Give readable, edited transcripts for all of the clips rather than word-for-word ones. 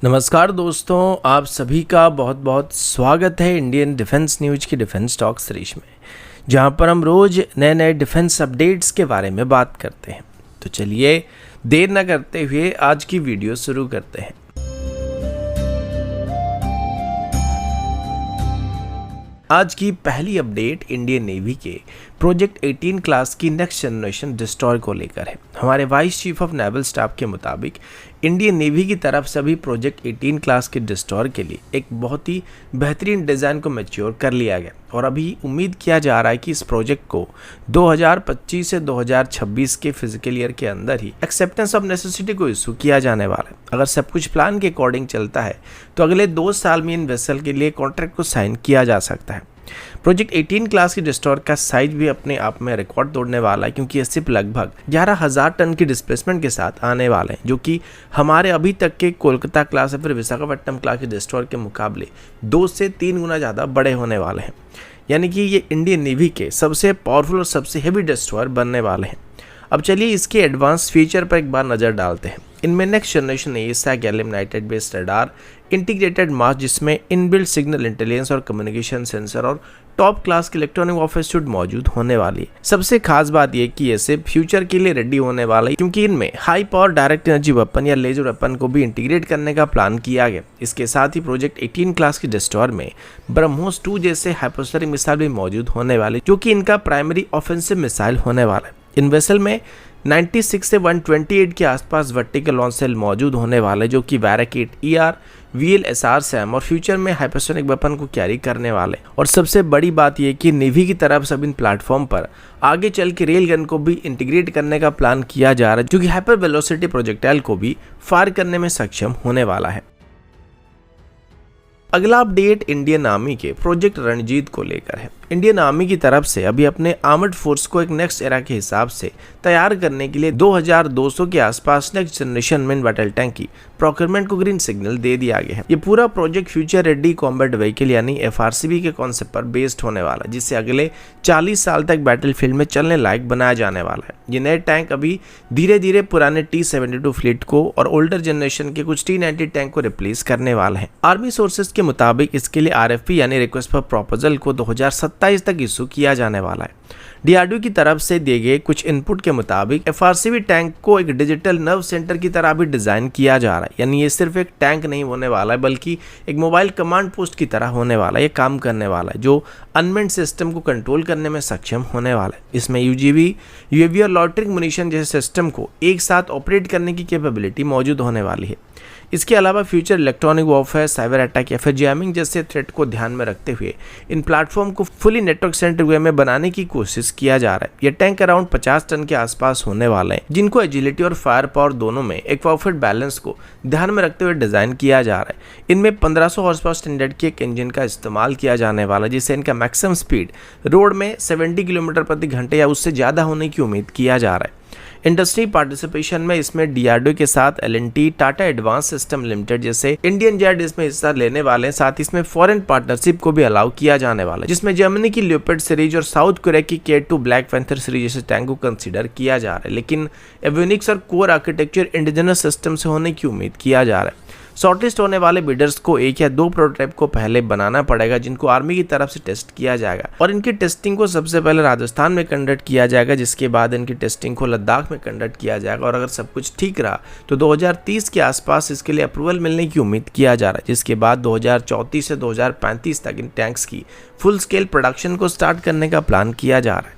नमस्कार दोस्तों, आप सभी का बहुत बहुत स्वागत है इंडियन डिफेंस न्यूज की डिफेंस टॉक सीरीज में, जहां पर हम रोज नए नए डिफेंस अपडेट्स के बारे में बात करते हैं। तो चलिए देर न करते हुए आज की वीडियो शुरू करते हैं। आज की पहली अपडेट इंडियन नेवी के प्रोजेक्ट 18 क्लास की नेक्स्ट जनरेशन डिस्ट्रॉयर को लेकर है। हमारे vice chief of naval staff के मुताबिक इंडियन नेवी की तरफ से अभी प्रोजेक्ट 18 क्लास के डिस्ट्रॉयर के लिए एक बहुत ही बेहतरीन डिज़ाइन को मैच्योर कर लिया गया और अभी उम्मीद किया जा रहा है कि इस प्रोजेक्ट को 2025 से 2026 के फिजिकल ईयर के अंदर ही एक्सेप्टेंस ऑफ नेसेसिटी को इशू किया जाने वाला है। अगर सब कुछ प्लान के अकॉर्डिंग चलता है तो अगले 2 साल में इन वेसल के लिए कॉन्ट्रैक्ट को साइन किया जा सकता है। प्रोजेक्ट 18 क्लास की डिस्ट्रॉयर का साइज भी अपने आप में रिकॉर्ड तोड़ने वाला है, क्योंकि ये सिर्फ लगभग 11,000 टन की डिस्प्लेसमेंट के साथ आने वाले हैं, जो कि हमारे अभी तक के कोलकाता क्लास या फिर विशाखापट्टनम क्लास की डिस्ट्रॉयर के मुकाबले 2 से 3 गुना ज़्यादा बड़े होने वाले हैं। यानी कि ये इंडियन नेवी के सबसे पावरफुल और सबसे हेवी डिस्ट्रॉयर बनने वाले हैं। अब चलिए इसके एडवांस फीचर पर एक बार नज़र डालते हैं। इनमें next generation AESA gallium nitride based radar, integrated mast जिसमें इनबिल्ट सिग्नल इंटेलिजेंस और कम्युनिकेशन सेंसर और टॉप क्लास की इलेक्ट्रॉनिक वॉरफेयर सूट मौजूद होने वाली है। सबसे खास बात यह कि ये सिर्फ फ्यूचर के लिए रेडी होने वाला है, क्योंकि इनमें high power direct energy weapon या लेजर वेपन को भी इंटीग्रेट करने का प्लान किया गया। इसके साथ ही प्रोजेक्ट 18 क्लास की डिस्ट्रॉयर में ब्रह्मोस 2 जैसे हाइपरसोनिक मिसाइल भी मौजूद होने वाले, जो कि इनका प्राइमरी ऑफेंसिव मिसाइल होने वाला है। इन वेसल में 96 से 128 के आसपास वर्टिकल लॉन्च सेल मौजूद होने वाले, जो कि वैराकेट ER, VLSR SAM और फ्यूचर में हाइपरसोनिक वेपन को कैरी करने वाले। और सबसे बड़ी बात यह कि नेवी की तरफ से इन प्लेटफॉर्म पर आगे चल के रेल गन को भी इंटीग्रेट करने का प्लान किया जा रहा है, जो कि हाइपर वेलोसिटी प्रोजेक्टाइल को भी फायर करने में सक्षम होने वाला है। अगला अपडेट इंडियन आर्मी के प्रोजेक्ट रणजीत को लेकर है। इंडियन आर्मी की तरफ से अभी अपने आर्मर्ड फोर्स को एक नेक्स्ट एरा के हिसाब से तैयार करने के लिए 2200 के आसपास next generation main battle tank की प्रोक्योरमेंट को ग्रीन सिग्नल दे दिया गया है। ये पूरा project future ready combat vehicle यानी FRCV के कॉन्सेप्ट पर बेस्ड होने वाला है, जिससे अगले 40 साल तक बैटलफील्ड में चलने लायक बनाया जाने वाला है। ये नए टैंक अभी धीरे धीरे पुराने T-72 फ्लीट को और ओल्डर जनरेशन के कुछ T-90 टैंक को रिप्लेस करने वाले हैं। आर्मी सोर्सेज के मुताबिक इसके लिए RFP यानी रिक्वेस्ट फॉर प्रपोजल को 2027 तक इशू किया जाने वाला है। DRDO की तरफ से दिए गए कुछ इनपुट के मुताबिक FRCV टैंक को एक डिजिटल नर्व सेंटर की तरह भी डिजाइन किया जा रहा है। यानी ये सिर्फ एक टैंक नहीं होने वाला है, बल्कि एक मोबाइल कमांड पोस्ट की तरह होने वाला है। ये काम करने वाला है, जो अनमेंड सिस्टम को कंट्रोल करने में सक्षम होने वाला है। इसमें UGV, UAV और लॉटरिंग मुनिशन जैसे सिस्टम को एक साथ ऑपरेट करने की कैपेबिलिटी मौजूद होने वाली है। इसके अलावा future electronic warfare, cyber attack या फिर जैमिंग जैसे थ्रेट को ध्यान में रखते हुए इन प्लेटफॉर्म को फुली नेटवर्क सेंट्रिक वे में बनाने की कोशिश किया जा रहा है। यह टैंक अराउंड 50 टन के आसपास होने वाले हैं, जिनको एजिलिटी और फायर पावर दोनों में एक परफेक्ट बैलेंस को ध्यान में रखते हुए डिजाइन किया जा रहा है। इनमें 1500 हॉर्स पावर स्टैंडर्ड के एक इंजन का इस्तेमाल किया जाने वाला है, जिससे इनका मैक्सिमम स्पीड रोड में 70 किलोमीटर प्रति घंटे या उससे ज्यादा होने की उम्मीद किया जा रहा है। इंडस्ट्री पार्टिसिपेशन में इसमें DRDO के साथ L&T, Tata advance system limited जैसे इंडियन जेट इसमें हिस्सा लेने वाले हैं। साथ ही इसमें फॉरेन पार्टनरशिप को भी अलाउ किया जाने वाला है, जिसमें जर्मनी की लियोपार्ड सीरीज और साउथ कोरिया की K2 ब्लैक पैंथर सीरीज जैसे टैंक को कंसीडर किया जा रहा है। लेकिन एवियोनिक्स और कोर आर्किटेक्चर इंडिजिनस सिस्टम से होने की उम्मीद किया जा रहा है। शॉर्टलिस्ट होने वाले बिडर्स को 1 या 2 प्रोटोटाइप को पहले बनाना पड़ेगा, जिनको आर्मी की तरफ से टेस्ट किया जाएगा और इनकी टेस्टिंग को सबसे पहले राजस्थान में कंडक्ट किया जाएगा, जिसके बाद इनकी टेस्टिंग को लद्दाख में कंडक्ट किया जाएगा। और अगर सब कुछ ठीक रहा तो 2030 के आसपास इसके लिए अप्रूवल मिलने की उम्मीद किया जा रहा है, जिसके बाद 2034 से 2035 तक इन टैंक्स की फुल स्केल प्रोडक्शन को स्टार्ट करने का प्लान किया जा रहा है।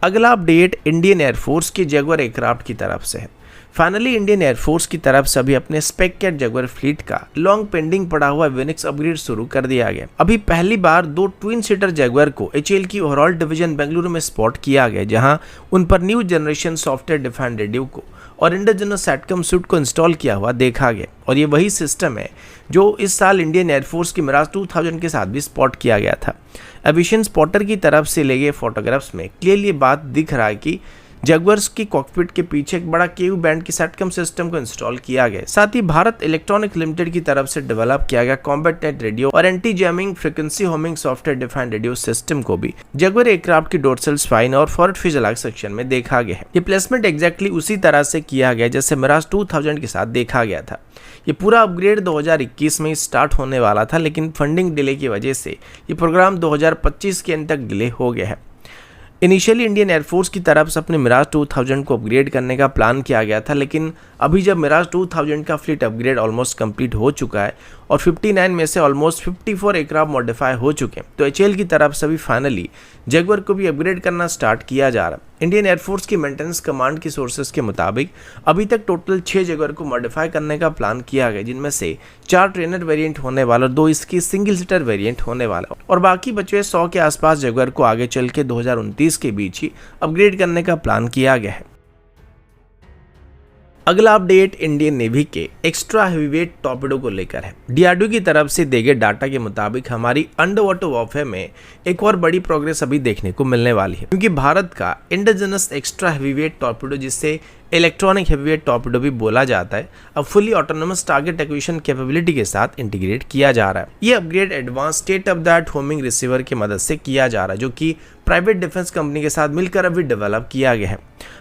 अगला अपडेट इंडियन एयरफोर्स की जगुआर एयरक्राफ्ट की तरफ से है। फाइनली इंडियन एयरफोर्स की तरफ से अभी अपने स्पेककेट जगुआर फ्लीट का लॉन्ग पेंडिंग पड़ा हुआ एवियोनिक्स अपग्रेड शुरू कर दिया गया। अभी पहली बार 2 ट्विन सीटर जगुआर को HAL की ओवरऑल डिवीजन बेंगलुरु में स्पॉट किया गया, जहां उन पर new generation software defined radio को और इंडिजिनस सैटकॉम सूट को इंस्टॉल किया हुआ देखा गया। और ये वही सिस्टम है जो इस साल इंडियन एयरफोर्स की मिराज 2000 के साथ भी स्पॉट किया गया था। एविएशन स्पॉटर की तरफ से ले गए फोटोग्राफ्स में क्लियरली बात दिख रहा है कि जगुआर्स की कॉकपिट के पीछे एक बड़ा केयू बैंड की सैटकम सिस्टम को इंस्टॉल किया गया। साथ ही भारत इलेक्ट्रॉनिक लिमिटेड की तरफ से डेवलप किया गया कॉम्बैट नेट रेडियो और anti jamming frequency homing software defined radio system को भी जगुआर एयरक्राफ्ट की डोर्सल स्पाइन और फॉरवर्ड फ्यूजलाज सेक्शन में देखा गया है। ये प्लेसमेंट एग्जैक्टली उसी तरह से किया गया जैसे मिराज 2000 के साथ देखा गया था। ये पूरा अपग्रेड 2021 में स्टार्ट होने वाला था, लेकिन फंडिंग डिले की वजह से ये प्रोग्राम 2025 के अंत तक डिले हो गया है। इनिशियली इंडियन एयरफोर्स की तरफ से अपने मिराज 2000 को अपग्रेड करने का प्लान किया गया था, लेकिन अभी जब मिराज 2000 का फ्लीट अपग्रेड ऑलमोस्ट कंप्लीट हो चुका है और 59 में से ऑलमोस्ट 54 एयरक्राफ्ट मॉडिफाई हो चुके हैं, तो एचएएल की तरफ से भी फाइनली जगुआर को भी अपग्रेड करना स्टार्ट किया जा रहा है। इंडियन एयरफोर्स की मेंटेनेंस कमांड की सोर्सेज के मुताबिक अभी तक टोटल 6 जगुआर को मॉडिफाई करने का प्लान किया गया, जिनमें से 4 ट्रेनर वेरिएंट होने वाला और 2 इसकी सिंगल सीटर वेरिएंट होने वाला और बाकी बचे 100 के आसपास जगुआर को आगे चल के 2029 के बीच ही अपग्रेड करने का प्लान किया गया है। अगला अपडेट इंडियन नेवी के एक्स्ट्रा हेवीवेट टॉर्पेडो को लेकर है। डीआरडीओ की तरफ से दिए गए डाटा के मुताबिक हमारी अंडर वाटर वॉरफेयर में एक और बड़ी प्रोग्रेस अभी देखने को मिलने वाली है, क्योंकि भारत का इंडिजिनस एक्स्ट्रा हेवीवेट टॉर्पेडो, जिससे इलेक्ट्रॉनिक हेवीवेट टॉर्पेडो भी बोला जाता है, अब fully autonomous target acquisition capability के साथ इंटीग्रेट किया जा रहा है। ये upgrade advance state of the art homing receiver की मदद से किया जा रहा है, जो कि प्राइवेट डिफेंस कंपनी के साथ मिलकर अभी डेवलप किया गया है।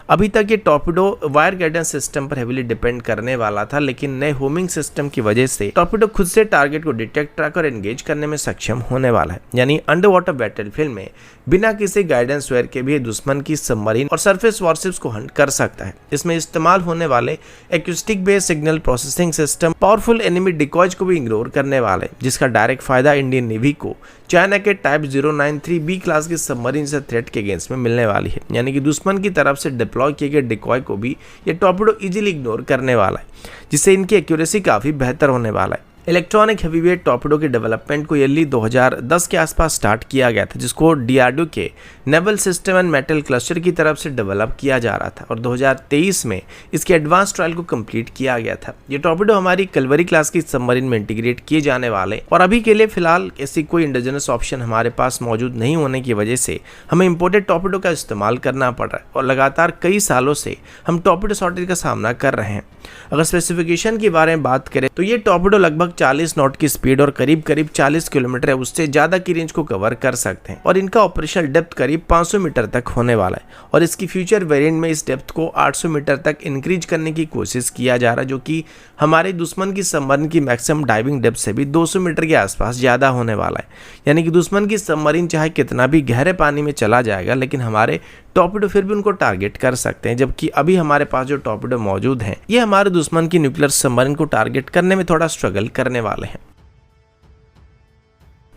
अभी तक ये टॉर्पेडो वायर गाइडेंस सिस्टम पर हेवीली डिपेंड करने वाला था, लेकिन नए होमिंग सिस्टम की वजह से टॉर्पेडो खुद से टारगेट को डिटेक्ट, ट्रैक और एंगेज करने में सक्षम होने वाला है। यानी अंडर वाटर बैटलफील्ड में बिना किसी गाइडेंस वायर के भी दुश्मन की सबमरीन और सरफेस वॉरशिप्स को हंट कर सकता है। इसमें इस्तेमाल होने वाले acoustic based signal processing system powerful enemy decoys को भी इग्नोर करने वाले, जिसका डायरेक्ट फायदा इंडियन नेवी को चाइना के टाइप 093B क्लास के सबमरीन से थ्रेट के अगेंस्ट में मिलने वाली है। यानी कि दुश्मन की तरफ से डिप्लॉय किए गए डिकॉय को भी ये टॉर्पेडो इजीली इग्नोर करने वाला है, जिससे इनकी एक्यूरेसी काफी बेहतर होने वाला है। इलेक्ट्रॉनिक हेवीवेट टॉर्पेडो के डेवलपमेंट को ईयरली 2010 के आसपास स्टार्ट किया गया था, जिसको डीआरडीओ के naval system and metal cluster की तरफ से डेवलप किया जा रहा था और 2023 में इसके एडवांस ट्रायल को कंप्लीट किया गया था। ये टॉर्पेडो हमारी कलवरी क्लास की सबमरीन में इंटीग्रेट किए जाने वाले और अभी के लिए फिलहाल ऐसी कोई इंडिजिनस ऑप्शन हमारे पास मौजूद नहीं होने की वजह से हमें इंपोर्टेड टॉर्पेडो का इस्तेमाल करना पड़ रहा है और लगातार कई सालों से हम टॉर्पेडो शॉर्टेज का सामना कर रहे हैं। अगर स्पेसिफिकेशन के बारे में बात करें तो ये टॉर्पेडो लगभग 40 नॉट की स्पीड और करीब 40 किलोमीटर है उससे ज्यादा की रेंज को कवर कर सकते हैं और इनका ऑपरेशनल डेप्थ करीब 500 मीटर तक होने वाला है और इसकी फ्यूचर वेरिएंट में इस डेप्थ को 800 मीटर तक इंक्रीज करने की कोशिश किया जा रहा है, जो कि हमारे दुश्मन की सबमरीन की मैक्सिमम डाइविंग डेप्थ से भी 200 मीटर के आसपास ज्यादा होने वाला है। यानी कि दुश्मन की सबमरीन चाहे कितना भी गहरे पानी में चला जाएगा, लेकिन हमारे टॉर्पेडो फिर भी उनको टारगेट कर सकते हैं। जबकि अभी हमारे पास जो टॉर्पेडो मौजूद हैं, ये हमारे दुश्मन की न्यूक्लियर सबमरीन को टारगेट करने में थोड़ा स्ट्रगल करने वाले हैं।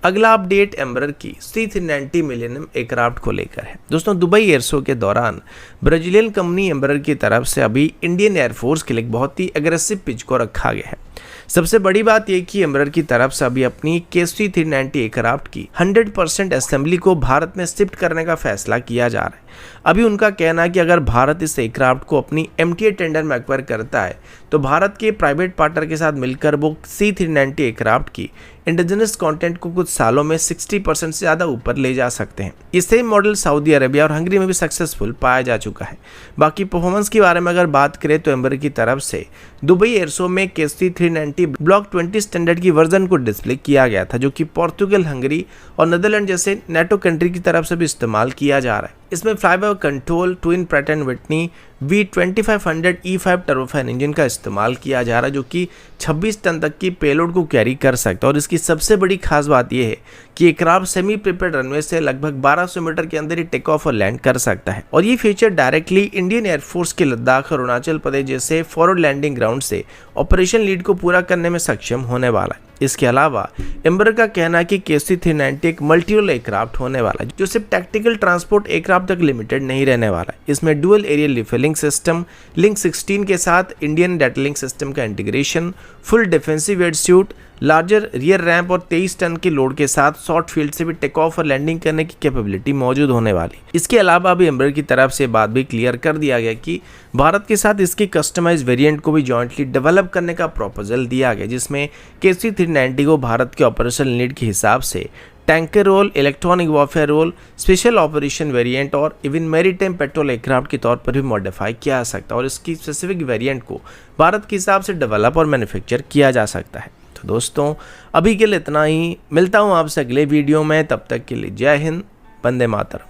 अगला अपडेट एम्ब्रर की C390 मिलेनियम एयरक्राफ्ट को लेकर है। दोस्तों, दुबई एयर शो के दौरान ब्राजीलियन कंपनी एम्ब्रर की तरफ से अभी इंडियन एयरफोर्स के लिए बहुत ही एग्रेसिव पिच को रखा गया है। सबसे बड़ी बात यह कि एम्ब्रर की तरफ से अभी अपनी KC390 एयरक्राफ्ट की 100% असेंबली को भारत में शिफ्ट करने का फैसला किया जा रहा है। अभी उनका कहना है कि अगर भारत इस एयरक्राफ्ट को अपनी MTA टेंडर में एक्वायर करता है तो भारत के प्राइवेट पार्टनर के साथ मिलकर वो C390 एयरक्राफ्ट की इंडिजिनस कंटेंट को कुछ सालों में 60% से ज़्यादा ऊपर ले जा सकते हैं। ये सेम मॉडल सऊदी अरेबिया और हंगरी में भी सक्सेसफुल पाया जा चुका है। बाकी परफॉर्मेंस के बारे में अगर बात करें तो एम्ब्रर की तरफ से दुबई एयर शो में KC390 ब्लॉक 20 स्टैंडर्ड की वर्जन को डिस्प्ले किया गया था, जो कि पोर्तुगल, हंगरी और नीदरलैंड जैसे नेटो कंट्री की तरफ से भी इस्तेमाल किया जा रहा है। इसमें flyby control twin Pratt and Whitney V2500 E5 turbofan engine का इस्तेमाल किया जा रहा है, जो कि 26 टन तक की पेलोड को कैरी कर सकता है। और इसकी सबसे बड़ी खास बात यह है कि एयरक्राफ्ट सेमी प्रिपेयर्ड रनवे से लगभग 1200 मीटर के अंदर ही टेक ऑफ और लैंड कर सकता है और ये फीचर डायरेक्टली इंडियन एयरफोर्स के लद्दाख और अरुणाचल प्रदेश जैसे फॉरवर्ड लैंडिंग ग्राउंड से ऑपरेशन लीड को पूरा करने में सक्षम होने वाला है। इसके अलावा एम्ब्रर का कहना है कि KC390 एक मल्टी रोल एयरक्राफ्ट होने वाला है, जो सिर्फ टैक्टिकल ट्रांसपोर्ट एयरक्राफ्ट तक लिमिटेड नहीं रहने वाला है। इसमें dual aerial refilling system, link 16 के साथ इंडियन डेटा लिंक सिस्टम का integration, full defensive wet suit, larger rear ramp और 23 टन के लोड के साथ शॉर्ट फील्ड से भी टेक ऑफ और लैंडिंग करने की कैपेबिलिटी मौजूद होने वाली। इसके अलावा अभी एम्ब्रर की तरफ से बात भी क्लियर कर दिया गया कि भारत के साथ इसकी कस्टमाइज वेरिएंट को भी जॉइंटली डेवलप करने का प्रपोजल दिया गया, जिसमें KC390 को भारत के ऑपरेशनल नीड के हिसाब से tanker role, electronic warfare role, special operation variant और इवन मैरीटाइम पेट्रोल एयरक्राफ्ट के तौर पर भी मॉडिफाई किया जा सकता है और इसकी स्पेसिफिक वेरिएंट को भारत के हिसाब से डेवलप और मैन्युफैक्चर किया जा सकता है। तो दोस्तों अभी के लिए इतना ही, मिलता हूँ आपसे अगले वीडियो में, तब तक के लिए जय हिंद, वंदे मातरम।